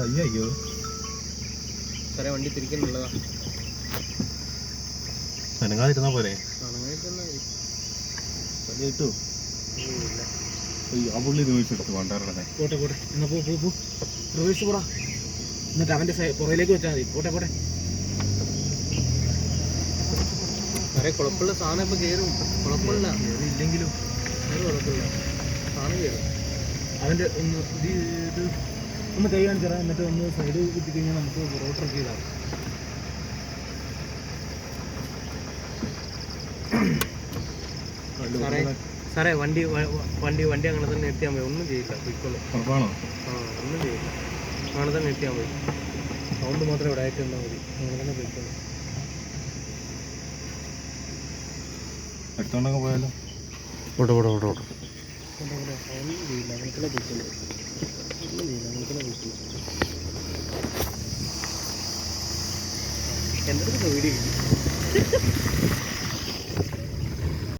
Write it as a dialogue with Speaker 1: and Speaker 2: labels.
Speaker 1: അയ്യോ
Speaker 2: സാറേ വണ്ടി തിരിക്കുന്നുള്ളതാ.
Speaker 1: അനങ്ങാതിരുന്നാ പോരെ? കിട്ടൂ. ആ പുള്ളി റിവേഴ്സ് വണ്ടാറേ.
Speaker 3: പോട്ടെ പോട്ടെ, എന്നാ പോ റിവേഴ്സ് പോടാ. എന്നിട്ട് അവൻ്റെ പുറയിലേക്ക് വെച്ചാൽ മതി. പോട്ടെ പോട്ടെ.
Speaker 2: സാറേ കുഴപ്പമില്ല, സാധനം ഇപ്പം കയറും. കുഴപ്പമില്ല,
Speaker 3: ഇല്ലെങ്കിലും
Speaker 2: കുഴപ്പമില്ല, സാധനം കയറും.
Speaker 3: അവൻ്റെ ഇത് ഒന്ന് കൈ കാണിച്ചാൽ, എന്നിട്ട് ഒന്ന് സൈഡ് കുത്തിക്കഴിഞ്ഞാൽ നമുക്ക് റോഡ് ട്രക്ക് ചെയ്താൽ
Speaker 2: സാറേ വണ്ടി അങ്ങനെ തന്നെ നിർത്തിയാൽ മതി. ഒന്നും ചെയ്യില്ല, പോയിക്കോളൂ.
Speaker 1: ഉറപ്പാണോ?
Speaker 2: ഒന്നും ചെയ്യില്ല, അങ്ങനെ തന്നെ നിർത്തിയാൽ മതി. സൗണ്ട് മാത്രം ഇവിടെ ആയിട്ട് തന്നാൽ മതി. അങ്ങനെ തന്നെ പോയിക്കോളൂ.
Speaker 1: എടുത്തോണ്ടൊക്കെ പോയാലോ?
Speaker 2: ഒന്നും ചെയ്യില്ല, അങ്ങനെ തന്നെ പോയിക്കോളൂ. ഒന്നും ചെയ്യില്ല, അങ്ങനെ തന്നെ പോയിക്കോളൂ. എൻ്റെ അടുത്ത് വീഡിയോ